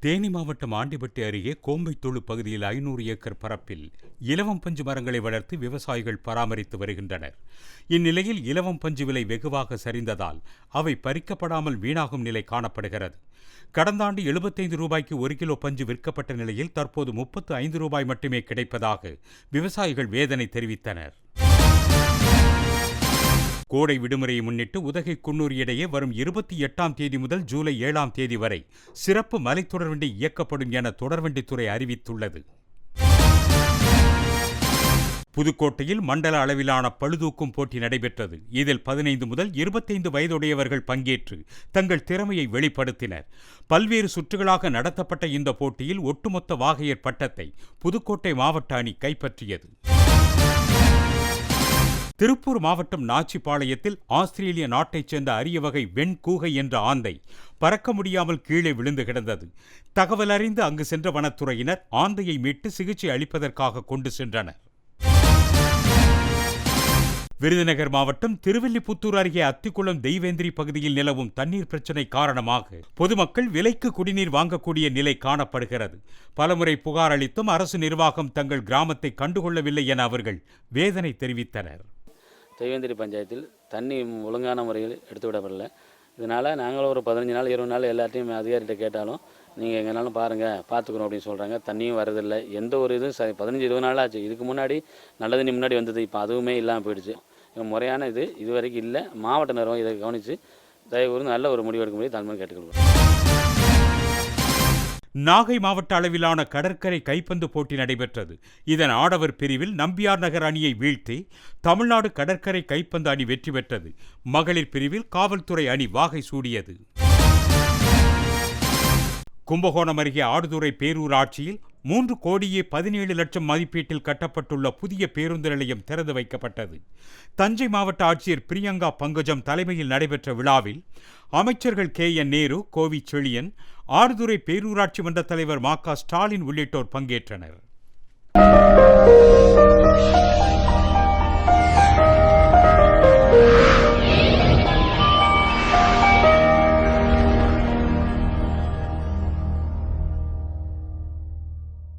தேனி மாவட்டம் ஆண்டிபட்டி அருகே கோம்பைத்தோடு பகுதியில் 500 ஏக்கர் பரப்பில் இலவம் பஞ்சு மரங்களை வளர்த்து விவசாயிகள் பராமரித்து வருகின்றனர். இந்நிலையில் இலவம் பஞ்சு விலை வெகுவாக சரிந்ததால் அவை பறிக்கப்படாமல் வீணாகும் நிலை காணப்படுகிறது. கடந்த ஆண்டு 75 ரூபாய்க்கு 1 கிலோ பஞ்சு விற்கப்பட்ட நிலையில் தற்போது 35 ரூபாய் மட்டுமே கிடைப்பதாக விவசாயிகள் வேதனை தெரிவித்தனர். கோடை விடுமுறையை முன்னிட்டு உதகை குன்னூர் இடையே வரும் 28ஆம் தேதி முதல் ஜூலை 7ஆம் தேதி வரை சிறப்பு மலைத்தொடர்வண்டி இயக்கப்படும் என தொடர்வண்டித்துறை அறிவித்துள்ளது. புதுக்கோட்டையில் மண்டல அளவிலான பளுதூக்கும் போட்டி நடைபெற்றது. இதில் 15 முதல் 25 வயதுடையவர்கள் பங்கேற்று தங்கள் திறமையை வெளிப்படுத்தினர். பல்வேறு சுற்றுகளாக நடத்தப்பட்ட இந்த போட்டியில் ஒட்டுமொத்த வாகையர் பட்டத்தை புதுக்கோட்டை மாவட்ட அணி கைப்பற்றியது. திருப்பூர் மாவட்டம் நாச்சிபாளையத்தில் ஆஸ்திரேலிய நாட்டைச் சேர்ந்த அரிய வகை வெண்கூகை என்ற ஆந்தை பறக்க முடியாமல் கீழே விழுந்து கிடந்தது. தகவல் அறிந்து அங்கு சென்ற வனத்துறையினர் ஆந்தையை மீட்டு சிகிச்சை அளிப்பதற்காக கொண்டு சென்றனர். விருதுநகர் மாவட்டம் திருவில்லிபுத்தூர் அருகே அத்திக்குளம் தெய்வேந்திரி பகுதியில் நிலவும் தண்ணீர் பிரச்சினை காரணமாக பொதுமக்கள் விலைக்கு குடிநீர் வாங்கக்கூடிய நிலை காணப்படுகிறது. பலமுறை புகார் அளித்தும் அரசு நிர்வாகம் தங்கள் கிராமத்தை கண்டுகொள்ளவில்லை என அவர்கள் வேதனை தெரிவித்தனர். தெய்வேந்திரி பஞ்சாயத்தில் தண்ணி ஒழுங்கான முறையில் எடுத்துவிடப்படல. இதனால் நாங்களும் ஒரு 15 நாள் 20 நாள் எல்லாத்தையும் அதிகாரிகிட்ட கேட்டாலும் நீங்கள் எங்கேனாலும் பாருங்கள் பார்த்துக்கணும் அப்படின்னு சொல்கிறாங்க. தண்ணியும் வரதில்லை. எந்த ஒரு இதுவும் 15-20 நாள் ஆச்சு. இதுக்கு முன்னாடி நல்ல தண்ணி முன்னாடி வந்தது, இப்போ அதுவுமே இல்லாமல் போயிடுச்சு. முறையான இது வரைக்கும் இல்லை. மாவட்ட நிர்வாகம் இதை கவனித்து தயவுகூர்ந்து நல்ல ஒரு முடிவு எடுக்க முடியும் தாழ்மையாக கேட்டுக்கொள்வோம். நாகை மாவட்ட அளவிலான கடற்கரை கைப்பந்து போட்டி நடைபெற்றது. இதன் ஆடவர் பிரிவில் நம்பியார் நகர் அணியை வீழ்த்தி தமிழ்நாடு கடற்கரை கைப்பந்து அணி வெற்றி பெற்றது. மகளிர் பிரிவில் காவல்துறை அணி வாகை சூடியது. கும்பகோணம் அருகே ஆடுதுறை பேரூராட்சியில் 3,17,00,000 மதிப்பீட்டில் கட்டப்பட்டுள்ள புதிய பேருந்து நிலையம் திறந்து வைக்கப்பட்டது. தஞ்சை மாவட்ட ஆட்சியர் பிரியங்கா பங்கஜம் தலைமையில் நடைபெற்ற விழாவில் அமைச்சர்கள் KN நேரு, கோவி செழியன், ஆடுதுறை பேரூராட்சி மன்ற தலைவர் மா.க. ஸ்டாலின் உள்ளிட்டோர் பங்கேற்றனர்.